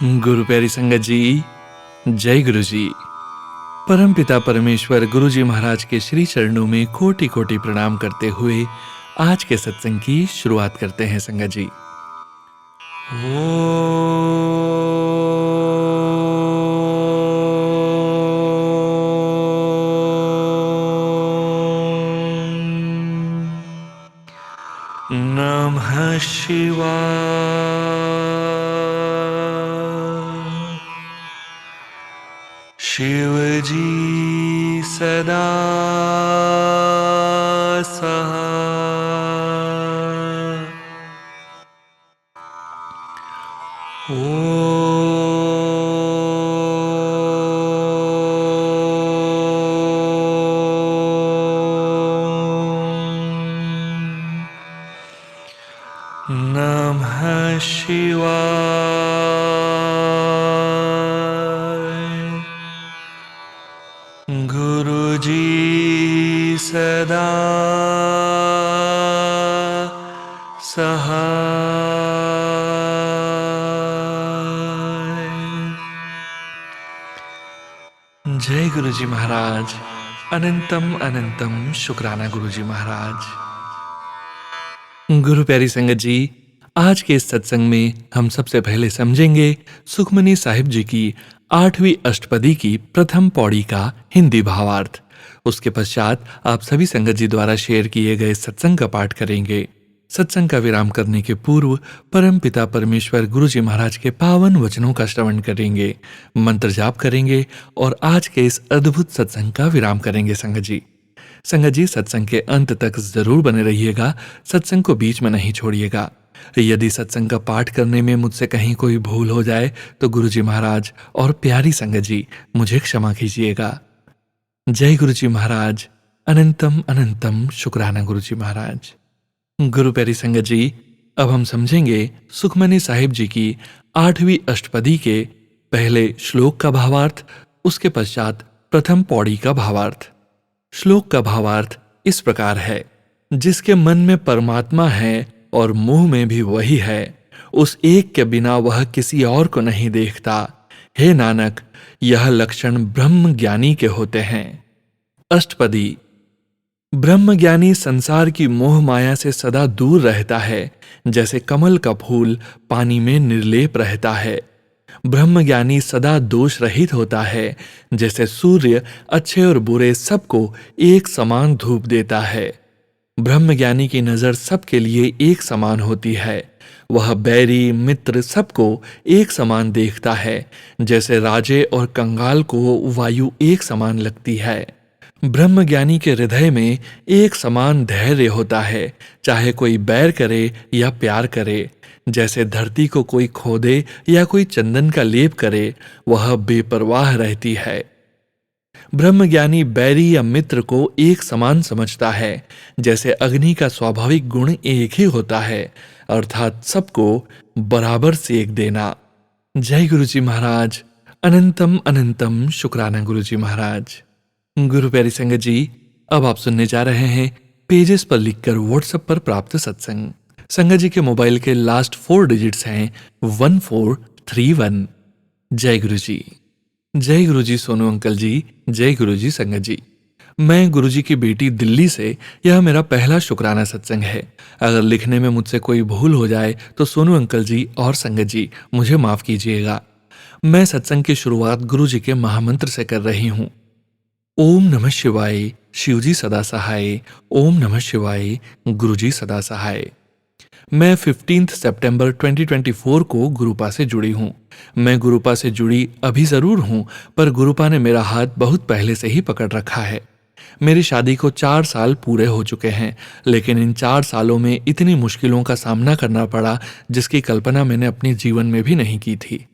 गुरु प्यारी संगत जी, जय गुरु जी। परम पिता परमेश्वर गुरु जी महाराज के श्री चरणों में कोटि कोटि प्रणाम करते हुए आज के सत्संग की शुरुआत करते हैं संगत जी। नमः शिवाय। शिवजी सदा सहाय। नमः शिवाय। गुरुजी सदा सहाय। जय गुरुजी महाराज। अनंतम अनंतम शुक्राना गुरुजी महाराज। गुरु प्यारी संगत जी, आज के इस सत्संग में हम सबसे पहले समझेंगे सुखमनी साहिब जी की 8वीं अष्टपदी की प्रथम पौड़ी का हिंदी भावार्थ। उसके पश्चात आप सभी संगत जी द्वारा शेयर किए गए सत्संग का पाठ करेंगे। सत्संग का विराम करने के पूर्व परम पिता परमेश्वर गुरु जी महाराज के पावन वचनों का श्रवण करेंगे, मंत्र जाप करेंगे और आज के इस अद्भुत सत्संग का विराम करेंगे संगत जी। संगत जी, सत्संग के अंत तक जरूर बने रहिएगा, सत्संग को बीच में नहीं छोड़िएगा। यदि सत्संग का पाठ करने में मुझसे कहीं कोई भूल हो जाए तो गुरु जी महाराज और प्यारी संगत जी मुझे क्षमा कीजिएगा। जय गुरु जी महाराज। अनंतम अनंतम शुक्राना गुरु जी महाराज। गुरु प्यारी संगत जी, अब हम समझेंगे सुखमनी साहिब जी की 8वीं अष्टपदी के पहले श्लोक का भावार्थ, उसके पश्चात प्रथम पौड़ी का भावार्थ। श्लोक का भावार्थ इस प्रकार है। जिसके मन में परमात्मा है और मुंह में भी वही है, उस एक के बिना वह किसी और को नहीं देखता। हे नानक, यह लक्षण ब्रह्म ज्ञानी के होते हैं। अष्टपदी। ब्रह्म ज्ञानी संसार की मोह माया से सदा दूर रहता है, जैसे कमल का फूल पानी में निर्लेप रहता है। ब्रह्म ज्ञानी सदा दोष रहित होता है, जैसे सूर्य अच्छे और बुरे सबको एक समान धूप देता है। ब्रह्म ज्ञानी की नजर सबके लिए एक समान होती है। वह बैरी मित्र सबको एक समान देखता है, जैसे राजे और कंगाल को वायु एक समान लगती है। ब्रह्म ज्ञानी के हृदय में एक समान धैर्य होता है, चाहे कोई बैर करे या प्यार करे। जैसे धरती को कोई खोदे या कोई चंदन का लेप करे, वह बेपरवाह रहती है। ब्रह्म ज्ञानी बैरी या मित्र को एक समान समझता है, जैसे अग्नि का स्वाभाविक गुण एक ही होता है, अर्थात सबको बराबर सेक देना। जय गुरु जी महाराज। अनंतम अनंतम शुक्राना गुरु जी महाराज। गुरु प्यारी संगत जी, अब आप सुनने जा रहे हैं पेजेस पर लिखकर व्हाट्सएप पर प्राप्त सत्संग। संगत जी के मोबाइल के लास्ट 4 डिजिट्स हैं 1431। जय गुरु जी। जय गुरु जी सोनू अंकल जी। जय गुरु जी संगत जी। मैं गुरु जी की बेटी दिल्ली से, यह मेरा पहला शुक्राना सत्संग है। अगर लिखने में मुझसे कोई भूल हो जाए तो सोनू अंकल जी और संगत जी मुझे माफ कीजिएगा। मैं सत्संग की शुरुआत गुरु जी के महामंत्र से कर रही हूं। ओम नमः शिवाय, शिवजी सदा सहाय। ओम नमः शिवाय, गुरुजी सदा सहाय। मैं 15 सितंबर 2024 को गुरुपा से जुड़ी हूँ। मैं गुरुपा से जुड़ी अभी जरूर हूँ, पर गुरुपा ने मेरा हाथ बहुत पहले से ही पकड़ रखा है। मेरी शादी को 4 साल पूरे हो चुके हैं, लेकिन इन 4 सालों में इतनी मुश्किलों का सामना करना पड़ा जिसकी कल्पना मैंने अपने जीवन में भी नहीं की थी।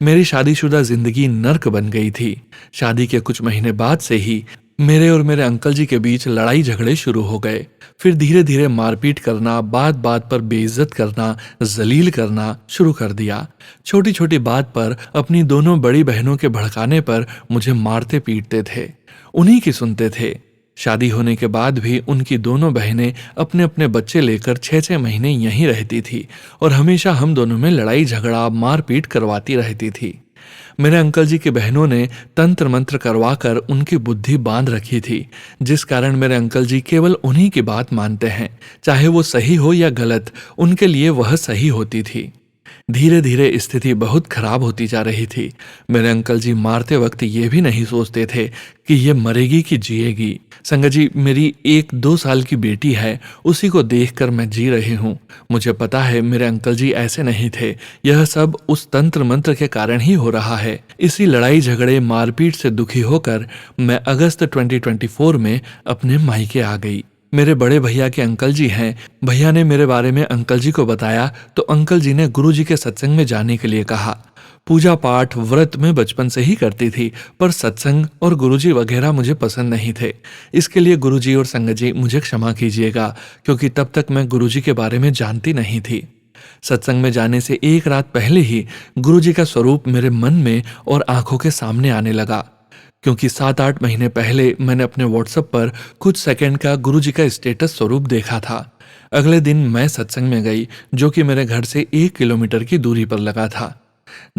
मेरी शादीशुदा जिंदगी नर्क बन गई थी। शादी के कुछ महीने बाद से ही मेरे और मेरे अंकल जी के बीच लड़ाई झगड़े शुरू हो गए। फिर धीरे धीरे मारपीट करना, बात बात पर बेइज्जत करना, जलील करना शुरू कर दिया। छोटी छोटी बात पर अपनी दोनों बड़ी बहनों के भड़काने पर मुझे मारते पीटते थे, उन्हीं की सुनते थे। शादी होने के बाद भी उनकी दोनों बहनें अपने अपने बच्चे लेकर 6-6 महीने यहीं रहती थी और हमेशा हम दोनों में लड़ाई झगड़ा मारपीट करवाती रहती थी। मेरे अंकल जी की बहनों ने तंत्र मंत्र करवाकर उनकी बुद्धि बांध रखी थी, जिस कारण मेरे अंकल जी केवल उन्हीं की बात मानते हैं, चाहे वो सही हो या गलत, उनके लिए वह सही होती थी। धीरे धीरे स्थिति बहुत खराब होती जा रही थी। मेरे अंकल जी मारते वक्त ये भी नहीं सोचते थे कि ये मरेगी कि जिएगी। संगत जी, मेरी 1-2 साल की बेटी है, उसी को देखकर मैं जी रही हूँ। मुझे पता है मेरे अंकल जी ऐसे नहीं थे, यह सब उस तंत्र मंत्र के कारण ही हो रहा है। इसी लड़ाई झगड़े मारपीट से दुखी होकर मैं अगस्त 2024 में अपने मायके आ गई। मेरे बड़े भैया के अंकल जी हैं। भैया ने मेरे बारे में अंकल जी को बताया तो अंकल जी ने गुरुजी के सत्संग में जाने के लिए कहा। पूजा पाठ व्रत में बचपन से ही करती थी, पर सत्संग और गुरुजी वगैरह मुझे पसंद नहीं थे। इसके लिए गुरुजी और संगत जी मुझे क्षमा कीजिएगा, क्योंकि तब तक मैं गुरुजी के बारे में जानती नहीं थी। सत्संग में जाने से एक रात पहले ही गुरुजी का स्वरूप मेरे मन में और आंखों के सामने आने लगा, क्योंकि 7-8 महीने पहले मैंने अपने व्हाट्सएप पर कुछ सेकंड का गुरुजी का स्टेटस स्वरूप देखा था। अगले दिन मैं सत्संग में गई, जो कि मेरे घर से 1 किलोमीटर की दूरी पर लगा था।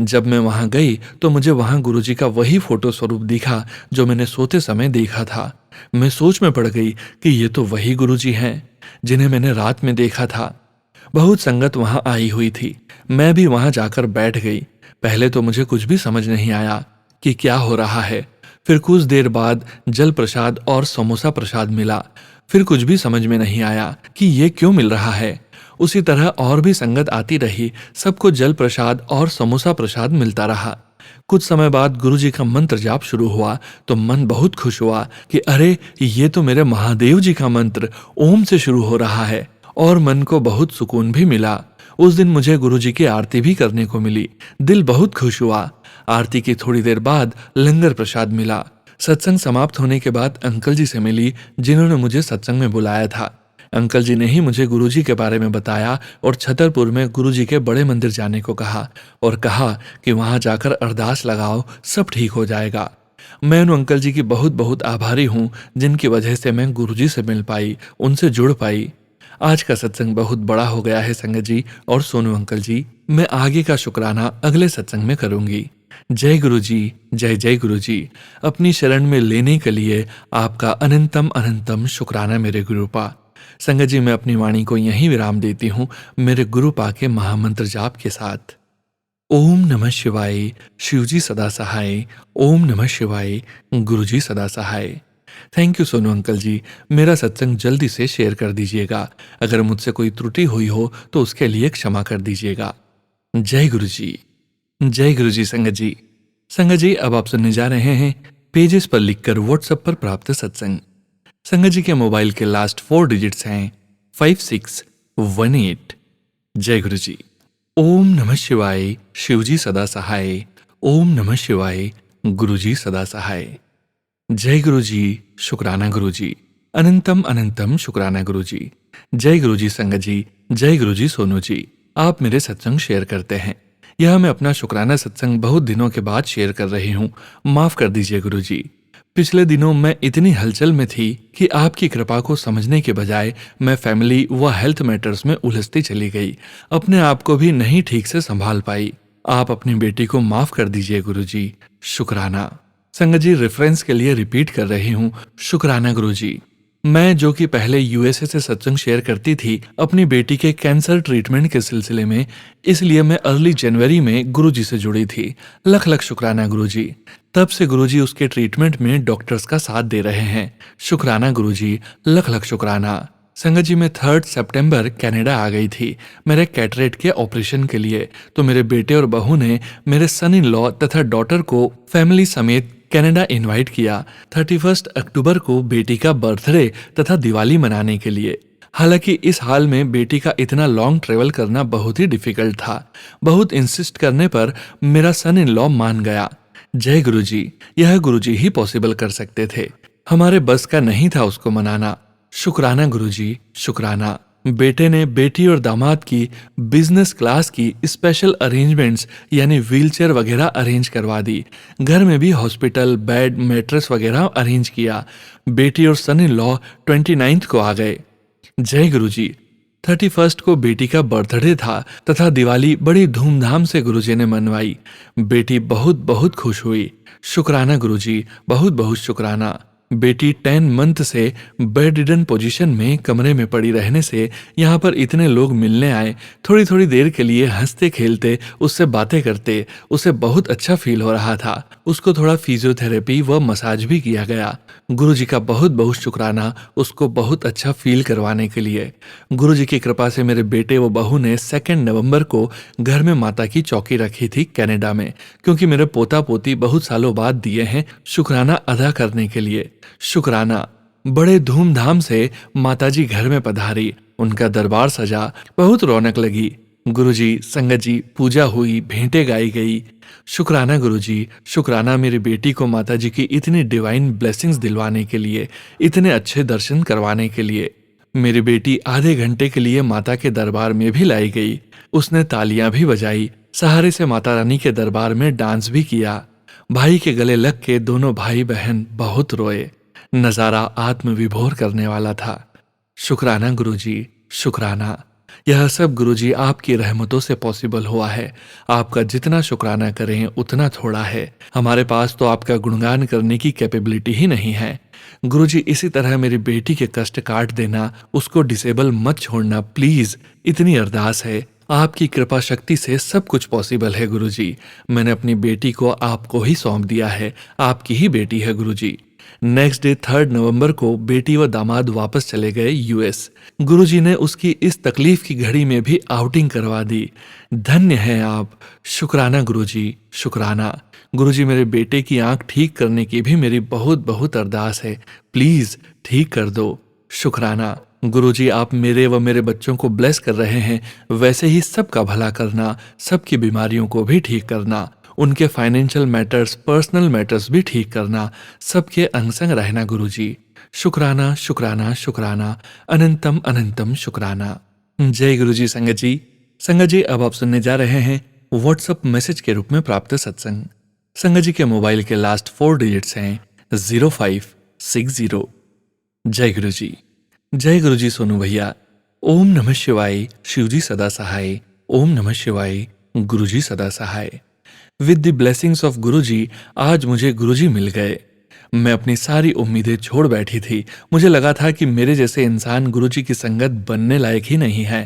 जब मैं वहां गई तो मुझे वहां गुरुजी का वही फोटो स्वरूप दिखा जो मैंने सोते समय देखा था। मैं सोच में पड़ गई कि ये तो वही गुरुजी हैं जिन्हें मैंने रात में देखा था। बहुत संगत वहां आई हुई थी। मैं भी वहां जाकर बैठ गई। पहले तो मुझे कुछ भी समझ नहीं आया कि क्या हो रहा है। फिर कुछ देर बाद जल प्रसाद और समोसा प्रसाद मिला। फिर कुछ भी समझ में नहीं आया कि ये क्यों मिल रहा है। उसी तरह और भी संगत आती रही, सबको जल प्रसाद और समोसा प्रसाद मिलता रहा। कुछ समय बाद गुरुजी का मंत्र जाप शुरू हुआ तो मन बहुत खुश हुआ कि अरे, ये तो मेरे महादेव जी का मंत्र ओम से शुरू हो रहा है, और मन को बहुत सुकून भी मिला। उस दिन मुझे गुरुजी की आरती भी करने को मिली। दिल बहुत खुश हुआ। आरती की थोड़ी देर बाद लंगर प्रसाद मिला। सत्संग समाप्त होने के बाद अंकल जी से मिली, जिन्होंने मुझे सत्संग में बुलाया था। अंकल जी ने ही मुझे गुरुजी के बारे में बताया और छतरपुर में गुरुजी के बड़े मंदिर जाने को कहा और कहा कि वहां जाकर अरदास लगाओ, सब ठीक हो जाएगा। मैं उन अंकल जी की बहुत बहुत आभारी हूँ, जिनकी वजह से मैं गुरुजी से मिल पाई, उनसे जुड़ पाई। आज का सत्संग बहुत बड़ा हो गया है संगत जी और सोनू अंकल जी। मैं आगे का शुक्राना अगले सत्संग में करूंगी। जय गुरु जी, जय जय गुरु जी। अपनी शरण में लेने के लिए आपका अनंतम अनंतम शुक्राना मेरे गुरुपा। संगत जी, मैं अपनी वाणी को यहीं विराम देती हूँ मेरे गुरुपा के महामंत्र जाप के साथ। ओम नमः शिवाय, शिवजी सदा सहाय। ओम नमः शिवाय, गुरुजी सदा सहाय। थैंक यू सोनू अंकल जी। मेरा सत्संग जल्दी से शेयर कर दीजिएगा। अगर मुझसे कोई त्रुटि हुई हो तो उसके लिए क्षमा कर दीजिएगा। जय गुरु जी, जय गुरु जी। संगत जी, संगत जी, अब आप सुनने जा रहे हैं पेजेस पर लिखकर व्हाट्सएप पर प्राप्त सत्संग। संगत जी के मोबाइल के लास्ट 4 डिजिट्स हैं 5618। जय गुरु जी। ओम नमः शिवाय, शिवजी सदा सहाय। ओम नमः शिवाय, गुरुजी सदा सहाय। जय गुरु जी, शुक्राना गुरु जी। अनंतम अनंतम शुक्राना गुरु जी। जय गुरु जी संगत जी, जय गुरु जी सोनू जी। आप मेरे सत्संग शेयर करते हैं। यह मैं अपना शुक्राना सत्संग बहुत दिनों के बाद शेयर कर रही हूँ। माफ कर दीजिए गुरु जी। पिछले दिनों मैं इतनी हलचल में थी कि आपकी कृपा को समझने के बजाय मैं फैमिली व हेल्थ मैटर्स में उलझती चली गई। अपने आप को भी नहीं ठीक से संभाल पाई। आप अपनी बेटी को माफ कर दीजिए गुरु जी। शुक्राना। संगत जी, रेफरेंस के लिए रिपीट कर रही हूँ, शुक्राना गुरु जी। मैं, जो कि पहले यूएसए से सत्संग शेयर करती थी अपनी बेटी के कैंसर ट्रीटमेंट के सिलसिले में, इसलिए मैं अर्ली जनवरी में गुरुजी से जुड़ी थी। लख लख शुक्राना गुरुजी। तब से गुरुजी उसके ट्रीटमेंट में डॉक्टर्स का साथ दे रहे हैं। शुक्राना गुरुजी, लख लख शुक्राना। संगत जी, मैं 3 सितंबर कनाडा आ गई थी मेरे कैटरेट के ऑपरेशन के लिए, तो मेरे बेटे और बहू ने मेरे सन इन लॉ तथा डॉटर को फैमिली समेत कनाडा इनवाइट किया 31 अक्टूबर को बेटी का बर्थडे तथा दिवाली मनाने के लिए। हालांकि इस हाल में बेटी का इतना लॉन्ग ट्रेवल करना बहुत ही डिफिकल्ट था। बहुत इंसिस्ट करने पर मेरा सन इन लॉ मान गया। जय गुरुजी। यह गुरुजी ही पॉसिबल कर सकते थे, हमारे बस का नहीं था उसको मनाना। शुक्राना गुरुजी, शुक्राना। बेटे ने बेटी और दामाद की बिजनेस क्लास की स्पेशल अरेंजमेंट्स यानी व्हीलचेयर वगैरह अरेंज करवा दी। घर में भी हॉस्पिटल बेड मैट्रेस वगैरह अरेंज किया। बेटी और सन इन लॉ 29 को आ गए। जय गुरुजी। 31 को बेटी का बर्थडे था तथा दिवाली बड़ी धूमधाम से गुरुजी ने मनवाई। बेटी बहुत बहुत खुश हुई। शुक्राना गुरुजी, बहुत बहुत शुक्राना। बेटी 10 मंथ से बेड रिडन पोजीशन में कमरे में पड़ी रहने से यहाँ पर इतने लोग मिलने आए। थोड़ी थोड़ी देर के लिए हंसते खेलते उससे बातें करते उसे बहुत अच्छा फील हो रहा था। उसको थोड़ा फिजियोथेरेपी व मसाज भी किया गया। गुरुजी का बहुत बहुत शुक्राना उसको बहुत अच्छा फील करवाने के लिए। गुरुजी की कृपा से मेरे बेटे व बहू ने 2 नवंबर को घर में माता की चौकी रखी थी कनाडा में, क्योंकि मेरे पोता पोती बहुत सालों बाद दिए हैं शुक्राना अदा करने के लिए। शुक्राना। बड़े धूमधाम से माताजी घर में पधारी। उनका दरबार सजा, बहुत रौनक लगी। गुरुजी, संगत जी, पूजा हुई, भेंटें गाई गई। शुक्राना गुरुजी, शुक्राना मेरी बेटी को माताजी की इतनी डिवाइन ब्लेसिंग्स दिलवाने के लिए, इतने अच्छे दर्शन करवाने के लिए। मेरी बेटी आधे घंटे के लिए माता के दरबार में भी लाई गई। उसने तालियां भी बजाई, सहारे से माता रानी के दरबार में डांस भी किया। भाई के गले लग के दोनों भाई बहन बहुत रोए। नजारा आत्म विभोर करने वाला था। शुक्राना गुरुजी, शुक्राना। यह सब गुरुजी आपकी रहमतों से पॉसिबल हुआ है। आपका जितना शुक्राना करें उतना थोड़ा है। हमारे पास तो आपका गुणगान करने की कैपेबिलिटी ही नहीं है। गुरुजी, इसी तरह मेरी बेटी के कष्ट काट देना, उसको डिसेबल मत छोड़ना प्लीज। इतनी अरदास है। आपकी कृपा शक्ति से सब कुछ पॉसिबल है गुरुजी। मैंने अपनी बेटी को आपको ही सौंप दिया है। आपकी ही बेटी है गुरुजी। नेक्स्ट डे 3 नवंबर को बेटी व दामाद वापस चले गए यूएस। गुरुजी ने उसकी इस तकलीफ की घड़ी में भी आउटिंग करवा दी। धन्य हैं आप। शुक्राना गुरुजी, शुक्राना। गुरुजी, मेरे बेटे की आंख ठीक करने की भी मेरी बहुत बहुत अरदास है। प्लीज ठीक कर दो। शुक्राना। गुरुजी, आप मेरे व मेरे बच्चों को ब्लेस कर रहे हैं, वैसे ही सबका भला करना, सबकी बीमारियों को भी ठीक करना, उनके फाइनेंशियल मैटर्स, पर्सनल मैटर्स भी ठीक करना, सबके अंग संग रहना गुरुजी। शुक्राना, शुक्राना, शुक्राना, अनंतम अनंतम शुक्राना। जय गुरुजी। संगत जी, संगत जी, अब आप सुनने जा रहे हैं व्हाट्सएप मैसेज के रूप में प्राप्त सत्संग। संगत जी के मोबाइल के लास्ट 4 डिजिट्स हैं 0560। जय गुरुजी। जय गुरुजी सोनू भैया। ओम नमः शिवाय, शिवजी सदा सहाय। ओम नमः शिवाय, गुरुजी सदा सहाय। विद द ब्लेसिंग्स ऑफ गुरुजी आज मुझे गुरुजी मिल गए। मैं अपनी सारी उम्मीदें छोड़ बैठी थी। मुझे लगा था कि मेरे जैसे इंसान गुरुजी की संगत बनने लायक ही नहीं है।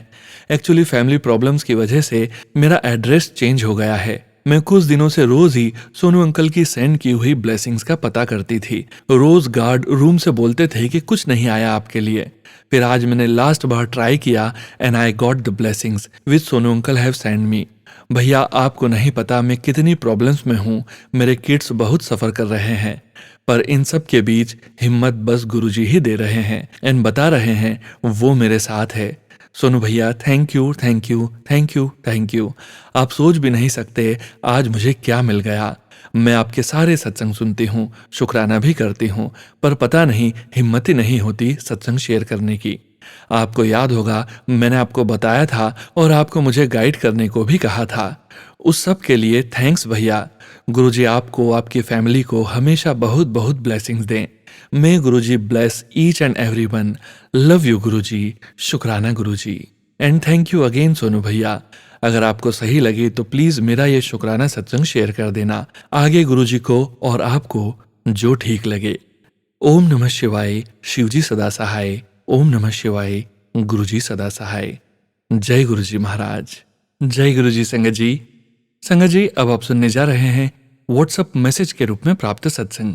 एक्चुअली फैमिली प्रॉब्लम्स की वजह से मेरा एड्रेस चेंज हो गया है। मैं कुछ दिनों से रोज ही सोनू अंकल की सेंड की हुई ब्लेसिंग्स का पता करती थी। रोज गार्ड रूम से बोलते थे कि कुछ नहीं आया आपके लिए। फिर आज मैंने लास्ट बार ट्राई किया and I got the blessings which Sonu uncle have send me. भैया, आपको नहीं पता मैं कितनी प्रॉब्लम्स में हूँ। मेरे किड्स बहुत सफ़र कर रहे हैं, पर इन सब के बीच हिम्मत बस गुरुजी ही दे रहे हैं एंड बता रहे हैं वो मेरे साथ है। सोनू भैया, thank you, thank you, thank you, thank you. आप सोच भी नहीं सकते आज मुझे क्या मिल गया। मैं आपके सारे सत्संग सुनती हूँ, शुक्राना भी करती हूँ, पर पता नहीं हिम्मत ही नहीं होती सत्संग शेयर करने की। आपको याद होगा मैंने आपको बताया था और आपको मुझे गाइड करने को भी कहा था। उस सब के लिए थैंक्स भैया। गुरुजी आपको, आपकी फैमिली को हमेशा बहुत बहुत ब्लेसिंग्स दें। May Guruji bless each and everyone. Love you Guruji. शुक्राना Guruji and thank you again Sonu भैया। अगर आपको सही लगे तो प्लीज मेरा ये शुक्राना सत्संग शेयर कर देना आगे गुरुजी को और आपको जो ठीक लगे। ओम नमः शिवाय, शिवजी सदा सहाय। ओम नमः शिवाय, गुरुजी सदा सहाय। जय गुरुजी महाराज। जय गुरुजी। संगत जी, संगत जी, अब आप सुनने जा रहे हैं व्हाट्सएप मैसेज के रूप में प्राप्त सत्संग।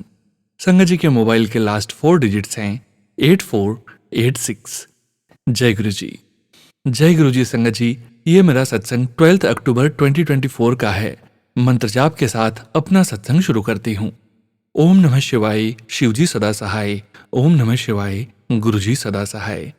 संगत जी के मोबाइल के लास्ट 4 डिजिट्स हैं 8486। जय गुरुजी। जय गुरुजी। संगत जी, ये मेरा सत्संग 12 अक्टूबर 2024 का है। मंत्र जाप के साथ अपना सत्संग शुरू करती हूँ। ओम नमः शिवाय, शिवजी सदा सहाय। ओम नमः शिवाय, गुरुजी सदा सहाय।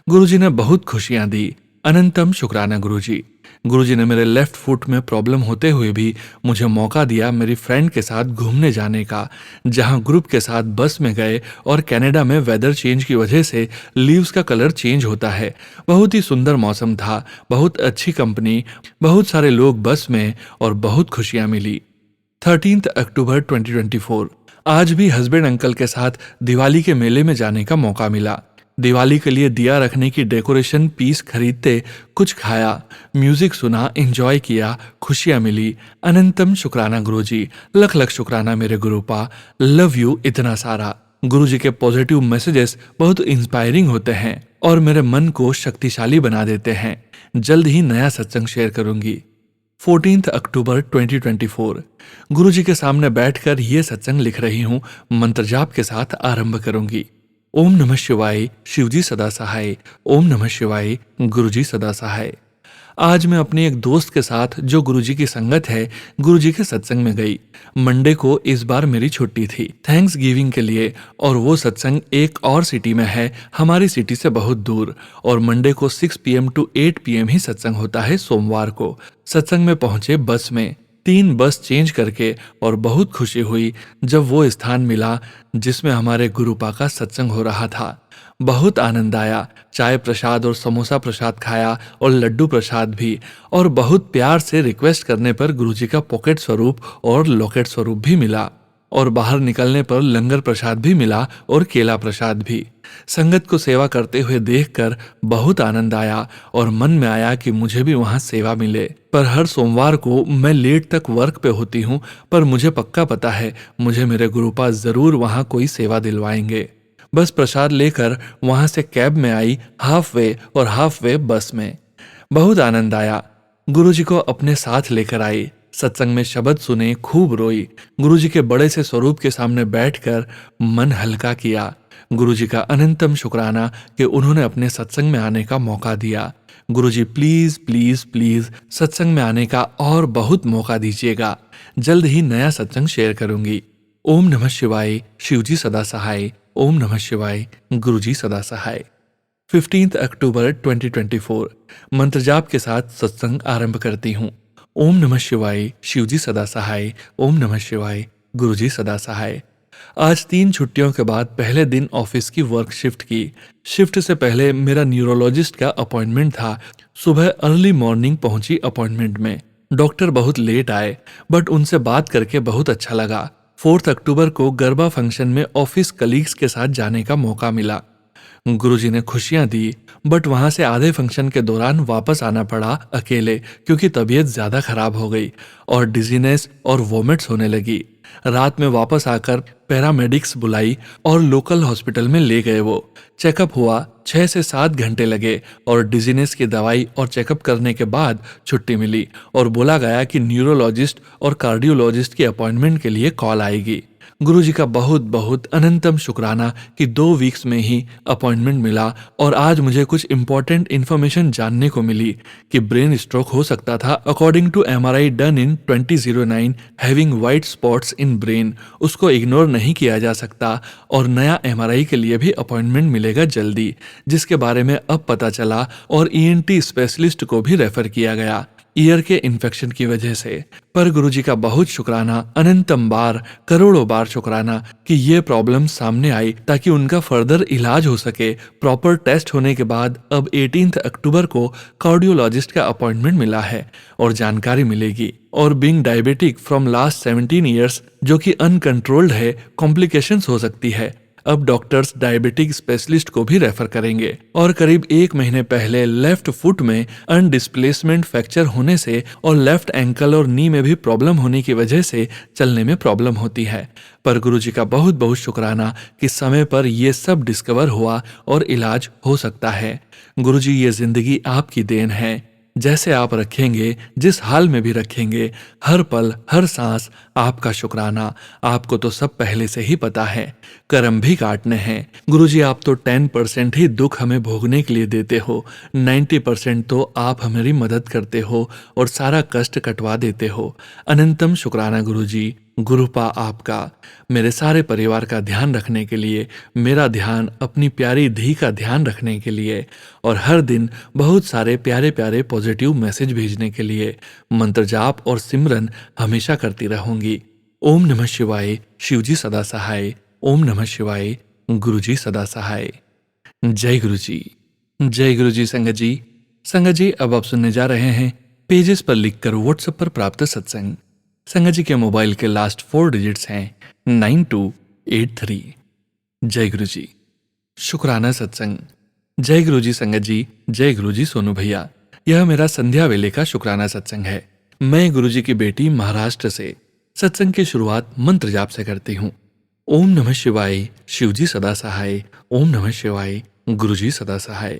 गुरुजी ने बहुत खुशियां दी। अनंतम शुक्राना गुरुजी। गुरुजी ने मेरे लेफ्ट फुट में प्रॉब्लम होते हुए भी मुझे मौका दिया मेरी फ्रेंड के साथ घूमने जाने का, जहां ग्रुप के साथ बस में गए और कनाडा में वेदर चेंज की वजह से लीव्स का कलर चेंज होता है। बहुत ही सुंदर मौसम था, बहुत अच्छी कंपनी, बहुत सारे लोग बस में और बहुत खुशियां मिली। 13 अक्टूबर 2024 आज भी हस्बैंड अंकल के साथ दिवाली के मेले में जाने का मौका मिला। दिवाली के लिए दिया रखने की डेकोरेशन पीस खरीदते, कुछ खाया, म्यूजिक सुना, एंजॉय किया, खुशियां मिली। अनंतम शुक्राना गुरुजी, लख लख शुक्राना मेरे गुरुपा, लव यू इतना सारा। गुरुजी के पॉजिटिव मैसेजेस बहुत इंस्पायरिंग होते हैं और मेरे मन को शक्तिशाली बना देते हैं। जल्द ही नया सत्संग शेयर करूंगी। 14 अक्टूबर 2024 गुरुजी के सामने बैठकर ये सत्संग लिख रही हूँ, मंत्र जाप के साथ आरंभ करूंगी। ओम नमः शिवाय, शिवजी सदा सहाय। ओम नमः शिवाय, गुरुजी सदा सहाय। आज मैं अपने एक दोस्त के साथ जो गुरुजी की संगत है, गुरुजी के सत्संग में गई। मंडे को इस बार मेरी छुट्टी थी थैंक्स गिविंग के लिए, और वो सत्संग एक और सिटी में है, हमारी सिटी से बहुत दूर। और मंडे को 6 PM to 8 PM ही सत्संग होता है सोमवार को। सत्संग में पहुंचे बस में, 3 बस चेंज करके, और बहुत खुशी हुई जब वो स्थान मिला जिसमें हमारे गुरुपा का सत्संग हो रहा था। बहुत आनंद आया। चाय प्रसाद और समोसा प्रसाद खाया और लड्डू प्रसाद भी, और बहुत प्यार से रिक्वेस्ट करने पर गुरुजी का पॉकेट स्वरूप और लॉकेट स्वरूप भी मिला, और बाहर निकलने पर लंगर प्रसाद भी मिला और केला प्रसाद भी। संगत को सेवा करते हुए देखकर बहुत आनंद आया और मन में आया कि मुझे भी वहां सेवा मिले। पर हर सोमवार को मैं लेट तक वर्क पे होती हूँ, पर मुझे पक्का पता है मुझे मेरे गुरुपा जरूर वहां कोई सेवा दिलवाएंगे। बस प्रसाद लेकर वहां से कैब में आई, हाफ वे और हाफ वे बस में। बहुत आनंद आया। गुरुजी को अपने साथ लेकर आई, सत्संग में शब्द सुने, खूब रोई। गुरुजी के बड़े से स्वरूप के सामने बैठकर मन हल्का किया। गुरुजी का अनंतम शुक्राना कि उन्होंने अपने सत्संग में आने का मौका दिया। गुरुजी प्लीज प्लीज प्लीज सत्संग में आने का और बहुत मौका दीजिएगा। जल्द ही नया सत्संग शेयर करूंगी। ओम नमः शिवाय, शिवजी सदा सहाय। ओम नमः शिवाय, गुरुजी सदा सहाय। 15 अक्टूबर 2024 मंत्र जाप के साथ सत्संग आरंभ करती हूँ। ओम नमः शिवाय, शिवजी सदा सहाय। ओम नमः शिवाय, गुरुजी सदा सहाय। आज 3 छुट्टियों के बाद पहले दिन ऑफिस की वर्क शिफ्ट की। शिफ्ट से पहले मेरा न्यूरोलॉजिस्ट का अपॉइंटमेंट था। सुबह अर्ली मॉर्निंग पहुंची अपॉइंटमेंट में। डॉक्टर बहुत लेट आए, बट उनसे बात करके बहुत अच्छा लगा। 4 अक्टूबर को गरबा फंक्शन में ऑफिस कलीग्स के साथ जाने का मौका मिला। गुरुजी ने खुशियां दी, बट वहां से आधे फंक्शन के दौरान वापस आना पड़ा अकेले, क्योंकि तबीयत ज्यादा खराब हो गई और डिजीनेस और वोमिट्स होने लगी। रात में वापस आकर पैरामेडिक्स बुलाई और लोकल हॉस्पिटल में ले गए। वो चेकअप हुआ, 6 से 7 घंटे लगे और डिजीनेस की दवाई और चेकअप करने के बाद छुट्टी मिली और बोला गया कि न्यूरोलॉजिस्ट और कार्डियोलॉजिस्ट की अपॉइंटमेंट के लिए कॉल आएगी। गुरुजी का बहुत बहुत अनंतम शुक्राना कि 2 वीक्स में ही अपॉइंटमेंट मिला और आज मुझे कुछ इंपॉर्टेंट इन्फॉर्मेशन जानने को मिली कि ब्रेन स्ट्रोक हो सकता था। According to MRI done in 2009 having white spots in brain, उसको इग्नोर नहीं किया जा सकता और नया MRI के लिए भी अपॉइंटमेंट मिलेगा जल्दी, जिसके बारे में अब पता चला और ENT स्पेशलिस्ट को भी रेफर किया गया ईयर के इन्फेक्शन की वजह से। पर गुरुजी का बहुत शुक्राना, अनंतम बार, करोड़ों बार शुक्राना कि ये प्रॉब्लम सामने आई ताकि उनका फर्दर इलाज हो सके। प्रॉपर टेस्ट होने के बाद अब 18 अक्टूबर को कार्डियोलॉजिस्ट का अपॉइंटमेंट मिला है और जानकारी मिलेगी। और being diabetic from last 17 years, जो कि अनकंट्रोल्ड है, कॉम्प्लिकेशंस हो सकती है। अब डॉक्टर्स डायबिटिक स्पेशलिस्ट को भी रेफर करेंगे। और करीब 1 महीने पहले लेफ्ट फुट में अनडिस्प्लेसमेंट फ्रैक्चर होने से और लेफ्ट एंकल और नी में भी प्रॉब्लम होने की वजह से चलने में प्रॉब्लम होती है। पर गुरुजी का बहुत बहुत शुक्राना कि समय पर ये सब डिस्कवर हुआ और इलाज हो सकता है। गुरुजी, ये जिंदगी आपकी देन है। जैसे आप रखेंगे, जिस हाल में भी रखेंगे, हर पल हर सांस आपका शुक्राना। आपको तो सब पहले से ही पता है, कर्म भी काटने हैं। गुरुजी, आप तो 10% ही दुख हमें भोगने के लिए देते हो, 90% तो आप हमारी मदद करते हो और सारा कष्ट कटवा देते हो। अनंतम शुक्राना गुरुजी, गुरुपा आपका मेरे सारे परिवार का ध्यान रखने के लिए, मेरा ध्यान अपनी प्यारी धी का ध्यान रखने के लिए और हर दिन बहुत सारे प्यारे प्यारे पॉजिटिव मैसेज भेजने के लिए मंत्र जाप और सिमरन हमेशा करती रहूंगी। ओम नमः शिवाय, शिवजी सदा सहाय। ओम नमः शिवाय, गुरुजी सदा सहाय। जय गुरुजी। जय गुरुजी। संगत जी, संगत जी, अब आप सुनने जा रहे हैं पेजेस पर लिखकर व्हाट्सएप पर प्राप्त सत्संग। संगत जी के मोबाइल के लास्ट 4 डिजिट्स हैं 9283। जय गुरुजी। शुक्राना सत्संग। जय गुरुजी संगत जी। जय गुरुजी सोनू भैया। यह मेरा संध्या वेले का शुक्राना सत्संग है। मैं गुरुजी की बेटी महाराष्ट्र से सत्संग की शुरुआत मंत्र जाप से करती हूँ। ओम नमः शिवाय, शिवजी सदा सहाय। ओम नमः शिवाय, गुरुजी सदा सहाय।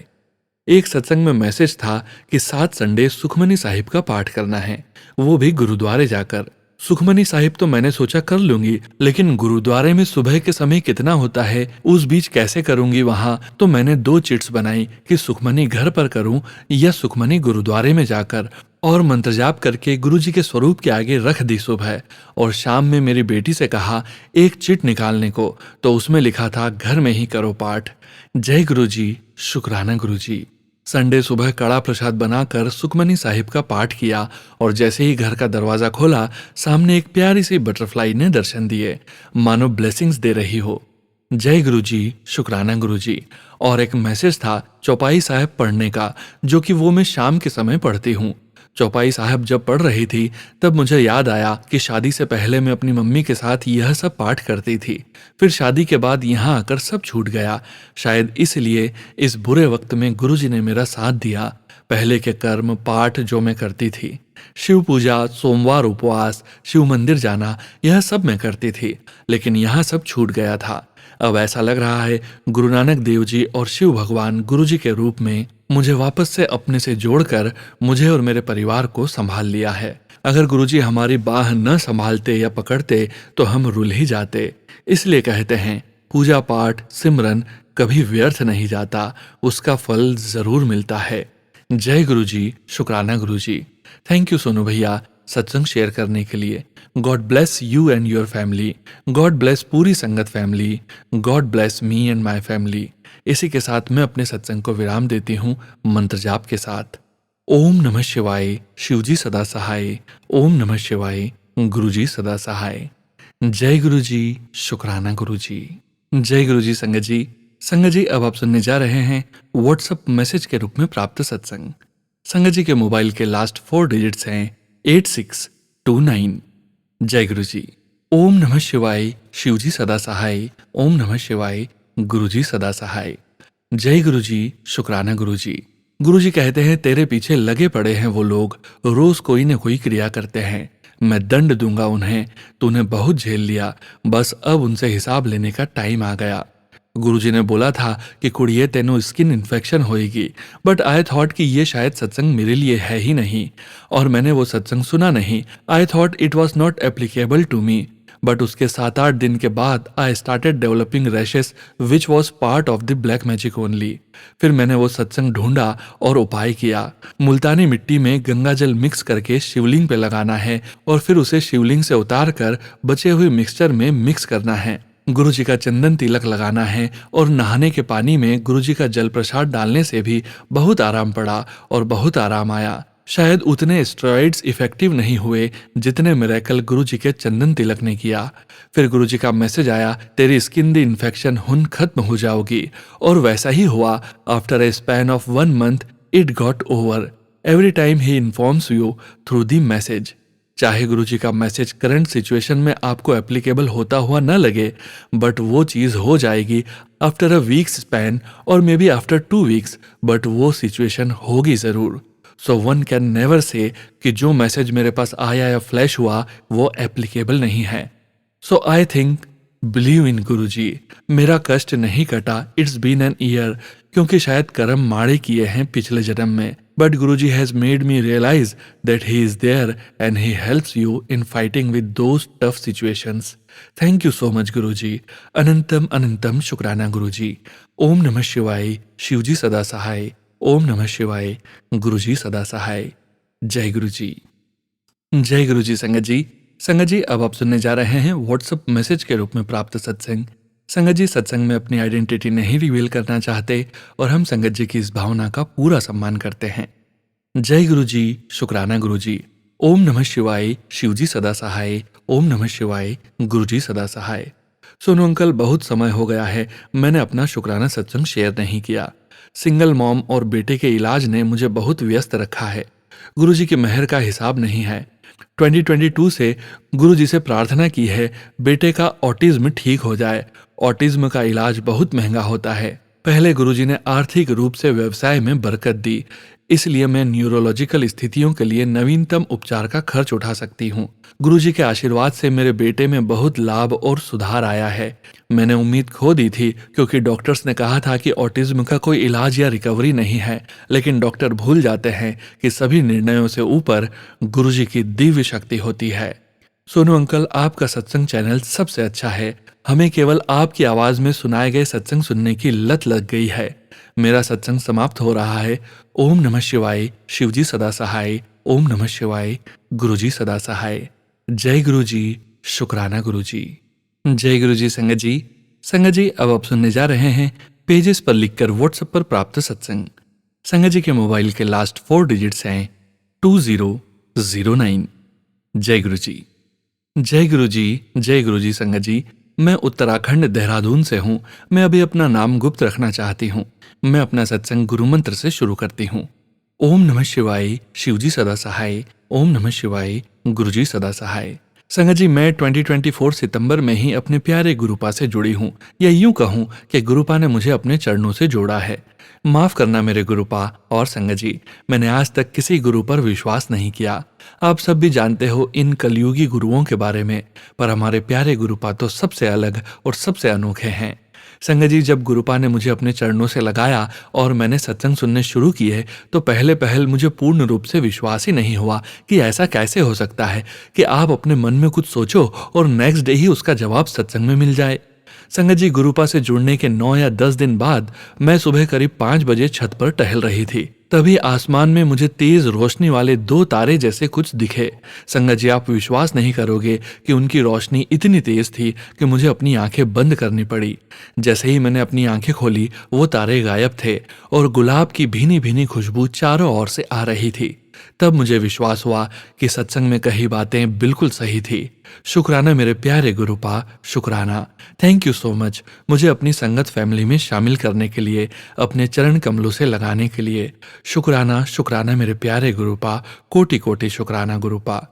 एक सत्संग में मैसेज था कि 7 संडे सुखमनी साहिब का पाठ करना है, वो भी गुरुद्वारे जाकर। सुखमनी साहिब तो मैंने सोचा कर लूंगी, लेकिन गुरुद्वारे में सुबह के समय कितना होता है, उस बीच कैसे करूंगी वहां। तो मैंने 2 चिट्स बनाई कि सुखमनी घर पर करूं या सुखमनी गुरुद्वारे में जाकर, और मंत्र जाप करके गुरुजी के स्वरूप के आगे रख दी सुबह। और शाम में मेरी बेटी से कहा एक चिट निकालने को, तो उसमें लिखा था घर में ही करो पाठ। जय गुरुजी। शुक्राना गुरुजी। संडे सुबह कड़ा प्रसाद बनाकर सुखमनी साहिब का पाठ किया और जैसे ही घर का दरवाजा खोला, सामने एक प्यारी सी बटरफ्लाई ने दर्शन दिए, मानो ब्लेसिंग्स दे रही हो। जय गुरुजी। शुक्राना गुरुजी। और एक मैसेज था चौपाई साहब पढ़ने का, जो कि वो मैं शाम के समय पढ़ती हूँ। चौपाई साहब जब पढ़ रही थी तब मुझे याद आया कि शादी से पहले मैं अपनी मम्मी के साथ यह सब पाठ करती थी। फिर शादी के बाद यहाँ आकर सब छूट गया। शायद इसलिए इस बुरे वक्त में गुरुजी ने मेरा साथ दिया। पहले के कर्म पाठ जो मैं करती थी, शिव पूजा, सोमवार उपवास, शिव मंदिर जाना, यह सब मैं करती थी, लेकिन यहाँ सब छूट गया था। अब ऐसा लग रहा है गुरु नानक देव जी और शिव भगवान गुरुजी के रूप में मुझे वापस से अपने से जोड़कर मुझे और मेरे परिवार को संभाल लिया है। अगर गुरुजी हमारी बाह न संभालते या पकड़ते तो हम रुल ही जाते। इसलिए कहते हैं पूजा पाठ सिमरन कभी व्यर्थ नहीं जाता, उसका फल जरूर मिलता है। जय गुरुजी। शुक्राना गुरुजी। थैंक यू सोनू भैया सत्संग शेयर करने के लिए। God bless you and your family. God bless पूरी संगत family. God bless me and my family. इसी के साथ मैं अपने सत्संग को विराम देती हूँ मंत्र जाप के साथ। ओम नमः शिवाय, शिवजी सदा सहाय। ओम नमः शिवाय, गुरुजी सदा सहाय। जय गुरुजी। शुक्राना गुरुजी। जय गुरुजी संगत जी। संगत जी, अब आप सुनने जा रहे हैं व्हाट्सएप मैसेज के रूप में प्राप्त सत्संग। संगत जी के मोबाइल के लास्ट 4 डिजिट्स हैं 8629। जय गुरुजी। ओम नमः शिवाय, शिवजी सदा सहाय। ओम नमः शिवाय, गुरुजी सदा सहाय। जय गुरुजी। शुक्राना गुरुजी। गुरुजी कहते हैं तेरे पीछे लगे पड़े हैं वो लोग, रोज कोई न कोई क्रिया करते हैं। मैं दंड दूंगा उन्हें, तूने बहुत झेल लिया, बस अब उनसे हिसाब लेने का टाइम आ गया। गुरुजी ने बोला था कि कुड़िए तेनो स्किन इन्फेक्शन होएगी, बट आई थॉट कि ये शायद सत्संग मेरे लिए है ही नहीं, और मैंने वो सत्संग सुना नहीं। I thought it was not applicable to me, but उसके 7-8 दिन के बाद I started developing rashes which was part of the black magic only. फिर मैंने वो सत्संग ढूंढा और उपाय किया। मुल्तानी मिट्टी में गंगा जल मिक्स करके शिवलिंग पे लगाना है और फिर उसे शिवलिंग से उतार कर बचे हुए मिक्सचर में मिक्स करना है। गुरुजी का चंदन तिलक लगाना है और नहाने के पानी में गुरुजी का जल प्रसाद डालने से भी बहुत आराम पड़ा और बहुत आराम आया। शायद उतने स्टेरॉइड्स इफेक्टिव नहीं हुए जितने मिरेकल गुरुजी के चंदन तिलक ने किया। फिर गुरुजी का मैसेज आया तेरी स्किन दी इन्फेक्शन हुन खत्म हो जाओगी, और वैसा ही हुआ। After a span of 1 month it got over. Every time he informs you through the message. चाहे गुरुजी का मैसेज करंट सिचुएशन में आपको एप्लीकेबल होता हुआ न लगे, बट वो चीज़ हो जाएगी आफ्टर अ वीक्स स्पैन और may be after 2 weeks, but वो सिचुएशन होगी ज़रूर। So one can never say कि जो मैसेज मेरे पास आया या फ्लैश हुआ वो एप्लीकेबल नहीं है। सो आई थिंक बिलीव इन गुरुजी। मेरा कष्ट नहीं कटा, इट्स बीन एन ईयर, क्योंकि शायद कर्म माड़े किए हैं पिछले जन्म में। But Guruji has made me realise that he is there and he helps you in fighting with those tough situations. Thank you so much Guruji. अनंतम अनंतम शुक्राना गुरुजी। ओम नमः शिवाय, शिवजी सदा सहाय। ओम नमः शिवाय, गुरुजी सदा सहाय। जय गुरुजी। जय गुरुजी संगत जी। संगत जी, अब आप सुनने जा रहे हैं व्हाट्सएप मैसेज के रूप में प्राप्त सत्संग। संगत जी सत्संग में अपनी आइडेंटिटी नहीं रिवील करना चाहते और हम संगत जी की इस भावना का पूरा सम्मान करते हैं। जय गुरु जी, शुक्राना गुरु जी। ओम नमः शिवाय, शिव जी सदा सहाय। ओम नमः शिवाय, गुरु जी सदा सहाय। सोनू अंकल, बहुत समय हो गया है मैंने अपना शुक्राना सत्संग शेयर नहीं किया। सिंगल मॉम और बेटे के इलाज ने मुझे बहुत व्यस्त रखा है। गुरु जी की मेहर का हिसाब नहीं है। 2022 से गुरु जी से प्रार्थना की है बेटे का ऑटिज्म ठीक हो जाए। ऑटिज्म का इलाज बहुत महंगा होता है। पहले गुरुजी ने आर्थिक रूप से व्यवसाय में बरकत दी, इसलिए मैं न्यूरोलॉजिकल स्थितियों के लिए नवीनतम उपचार का खर्च उठा सकती हूँ। गुरुजी के आशीर्वाद से मेरे बेटे में बहुत लाभ और सुधार आया है। मैंने उम्मीद खो दी थी क्योंकि डॉक्टर्स ने कहा था कि ऑटिज्म का कोई इलाज या रिकवरी नहीं है, लेकिन डॉक्टर भूल जाते हैं कि सभी निर्णयों से ऊपर गुरुजी की दिव्य शक्ति होती है। सोनू अंकल, आपका सत्संग चैनल सबसे अच्छा है। हमें केवल आपकी आवाज में सुनाए गए सत्संग सुनने की लत लग गई है। मेरा सत्संग समाप्त हो रहा है। ओम नमः शिवाय, शिवजी सदा सहाय। ओम नमः शिवाय, गुरुजी सदा सहाय। जय गुरु जी, शुक्राना गुरु जी। जय गुरु जी संगत जी। संगत जी, अब आप सुनने जा रहे हैं पेजेस पर लिखकर व्हाट्सएप पर प्राप्त सत्संग। संगत जी के मोबाइल के लास्ट 4 डिजिट्स हैं 2009। जय गुरु जी। जय गुरु जी, जय गुरु जी। संगत जी, मैं उत्तराखंड देहरादून से हूँ। मैं अभी अपना नाम गुप्त रखना चाहती हूँ। मैं अपना सत्संग गुरु मंत्र से शुरू करती हूँ। ओम नमः शिवाय, शिवजी सदा सहाय। ओम नमः शिवाय, गुरुजी सदा सहाय। संगत जी, मैं 2024 सितंबर में ही अपने प्यारे गुरुपा से जुड़ी हूँ, या यूं कहूँ कि गुरुपा ने मुझे अपने चरणों से जोड़ा है। माफ करना मेरे गुरुपा और संगत जी, मैंने आज तक किसी गुरु पर विश्वास नहीं किया। आप सब भी जानते हो इन कलयुगी गुरुओं के बारे में, पर हमारे प्यारे गुरुपा तो सबसे अलग और सबसे अनोखे हैं। संगत जी, जब गुरुपा ने मुझे अपने चरणों से लगाया और मैंने सत्संग सुनने शुरू किए तो पहले पहल मुझे पूर्ण रूप से विश्वास ही नहीं हुआ कि ऐसा कैसे हो सकता है कि आप अपने मन में कुछ सोचो और नेक्स्ट डे ही उसका जवाब सत्संग में मिल जाए। संगत जी, गुरुपा से जुड़ने के 9 या 10 दिन बाद मैं सुबह करीब 5 बजे छत पर टहल रही थी। तभी आसमान में मुझे तेज रोशनी वाले 2 तारे जैसे कुछ दिखे। संगत जी, आप विश्वास नहीं करोगे कि उनकी रोशनी इतनी तेज थी कि मुझे अपनी आंखें बंद करनी पड़ी। जैसे ही मैंने अपनी आंखें खोली, वो तारे गायब थे और गुलाब की भीनी भीनी खुशबू चारों ओर से आ रही थी। तब मुझे विश्वास हुआ कि सत्संग में कही बातें बिल्कुल सही थी। शुक्राना मेरे प्यारे गुरुपा, शुक्राना। थैंक यू सो मच मुझे अपनी संगत फैमिली में शामिल करने के लिए, अपने चरण कमलों से लगाने के लिए। शुक्राना, शुक्राना मेरे प्यारे गुरुपा, कोटि कोटि शुक्राना गुरुपा।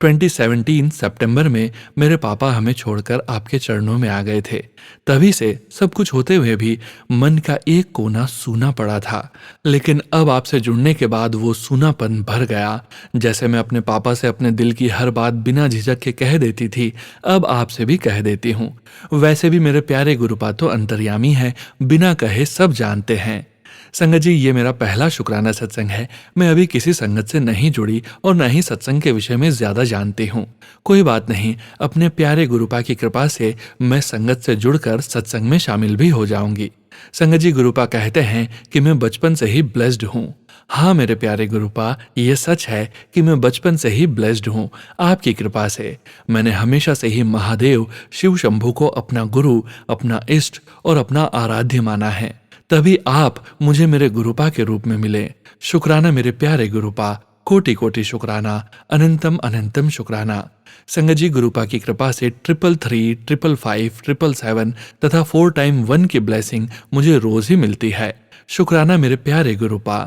2017 सितंबर में मेरे पापा हमें छोड़कर आपके चरणों में आ गए थे। तभी से सब कुछ होते हुए भी मन का एक कोना सूना पड़ा था, लेकिन अब आपसे जुड़ने के बाद वो सूनापन भर गया। जैसे मैं अपने पापा से अपने दिल की हर बात बिना झिझक के कह देती थी, अब आपसे भी कह देती हूँ। वैसे भी मेरे प्यारे गुरुपा तो अंतर्यामी है, बिना कहे सब जानते हैं। संगत जी, ये मेरा पहला शुक्राना सत्संग है। मैं अभी किसी संगत से नहीं जुड़ी और न ही सत्संग के विषय में ज्यादा जानती हूँ। कोई बात नहीं, अपने प्यारे गुरुपा की कृपा से मैं संगत से जुड़कर सत्संग में शामिल भी हो जाऊंगी। संगत जी, गुरुपा कहते हैं कि मैं बचपन से ही ब्लेस्ड हूँ। हाँ मेरे प्यारे गुरुपा, ये सच है कि मैं बचपन से ही ब्लेस्ड हूँ। आपकी कृपा से मैंने हमेशा से ही महादेव शिव शंभू को अपना गुरु, अपना इष्ट और अपना आराध्य माना है। तभी आप मुझे मेरे गुरुपा के रूप में मिले। शुक्राना मेरे प्यारे गुरुपा, कोटि कोटि शुक्राना, अनंतम अनंतम शुक्राना। संगत जी, गुरुपा की कृपा से 333, 555, 777 तथा 4 टाइम 1 की ब्लेसिंग मुझे रोज ही मिलती है। शुक्राना मेरे प्यारे गुरुपा।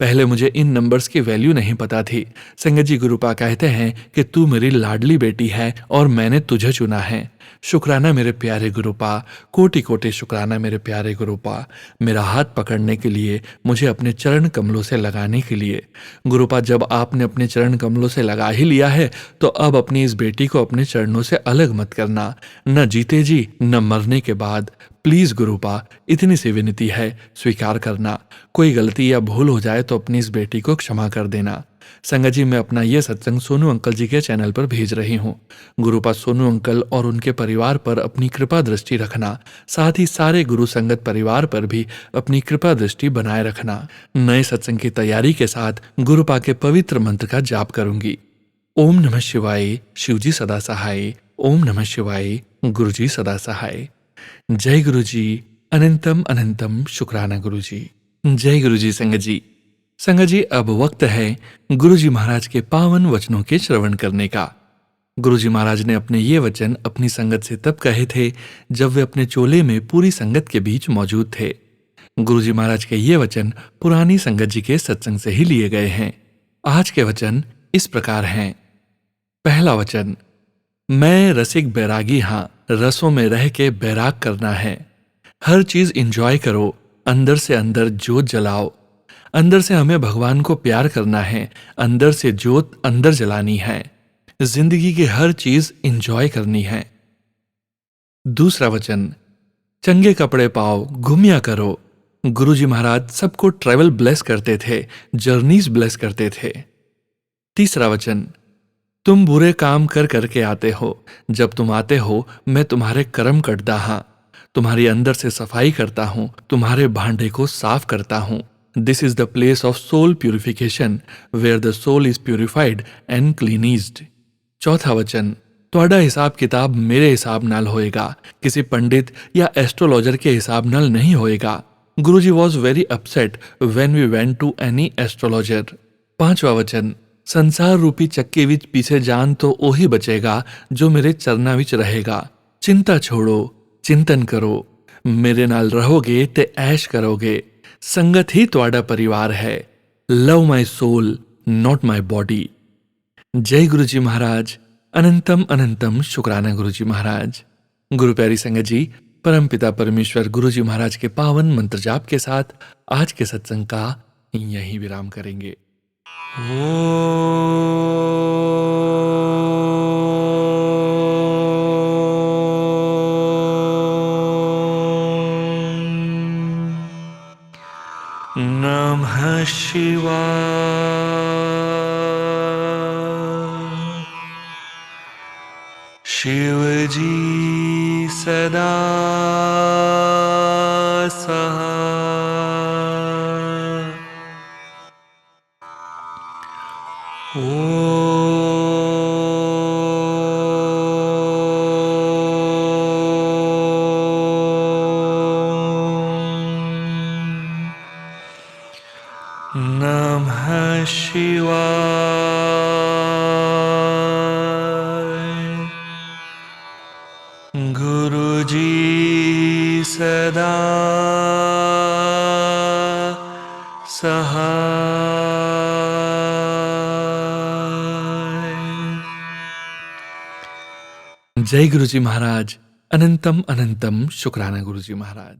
पहले मुझे इन नंबर्स की वैल्यू नहीं पता थी। संगत जी, गुरुपा कहते हैं कि तू मेरी लाडली बेटी है और मैंने तुझे चुना है। शुक्राना मेरे प्यारे गुरुपा, कोटि कोटि शुक्राना मेरे प्यारे गुरुपा, मेरा हाथ पकड़ने के लिए, मुझे अपने चरण कमलों से लगाने के लिए। गुरुपा, जब आपने अपने चरण कमलों से लगा ही लिया है तो अब अपनी इस बेटी को अपने चरणों से अलग मत करना, न जीते जी न मरने के बाद। प्लीज गुरुपा, इतनी सी विनती है, स्वीकार करना। कोई गलती या भूल हो जाए तो अपनी इस बेटी को क्षमा कर देना। संगत जी, मैं अपना ये सत्संग सोनू अंकल जी के चैनल पर भेज रही हूँ। गुरुपा, सोनू अंकल और उनके परिवार पर अपनी कृपा दृष्टि रखना, साथ ही सारे गुरु संगत परिवार पर भी अपनी कृपा दृष्टि बनाए रखना। नए सत्संग की तैयारी के साथ गुरुपा के पवित्र मंत्र का जाप करूंगी। ओम नमः शिवाय, शिवजी सदा सहाय। ओम नमः शिवाय, गुरुजी सदा सहाय। जय गुरुजी, अनंतम अनंतम शुक्राना गुरुजी। जय गुरुजी संगत जी। संगत जी, अब वक्त है गुरुजी महाराज के पावन वचनों के श्रवण करने का। गुरुजी महाराज ने अपने ये वचन अपनी संगत से तब कहे थे जब वे अपने चोले में पूरी संगत के बीच मौजूद थे। गुरुजी महाराज के ये वचन पुरानी संगत जी के सत्संग से ही लिए गए हैं। आज के वचन इस प्रकार हैं। पहला वचन, मैं रसिक बैरागी हाँ, रसों में रह के बैराग करना है। हर चीज इंजॉय करो, अंदर से अंदर जोत जलाओ। अंदर से हमें भगवान को प्यार करना है, अंदर से जोत अंदर जलानी है। जिंदगी की हर चीज इंजॉय करनी है। दूसरा वचन, चंगे कपड़े पाओ, घूमिया करो। गुरुजी महाराज सबको ट्रैवल ब्लेस करते थे, जर्नीज ब्लेस करते थे। तीसरा वचन, तुम बुरे काम कर करके आते हो, जब तुम आते हो मैं तुम्हारे कर्म कटदा हाँ, तुम्हारी अंदर से सफाई करता हूं, तुम्हारे भांडे को साफ करता हूं। This is the place of soul purification, where the soul is purified and cleansed. चौथा वचन, ਤੁਹਾਡਾ हिसाब किताब मेरे हिसाब नाल होएगा, किसी पंडित या एस्ट्रोलॉजर के हिसाब नाल नहीं होएगा। Guruji was very upset when we went to any astrologer. पांचवा वचन, संसार रूपी चक्के विच पीछे जान तो ओही बचेगा जो मेरे चरना विच रहेगा। चिंता छोड़ो, चिंतन करो, मेरे नाल रहोगे ते ऐश करोगे। संगत ही ਤੁਹਾਡਾ परिवार है। Love my soul, not my body. जय गुरुजी महाराज, अनंतम अनंतम शुक्राना गुरुजी महाराज। गुरु प्यारी संगत जी, परमपिता परमेश्वर गुरुजी महाराज के पावन मंत्र जाप के साथ आज के सत्संग का यहीं विराम करेंगे। नमः शिवाय। शिवजी सदा सहाय। नमः शिवाय। गुरुजी सदा सहाय। जय गुरुजी महाराज, अनंतम अनंतम शुक्राना गुरुजी महाराज।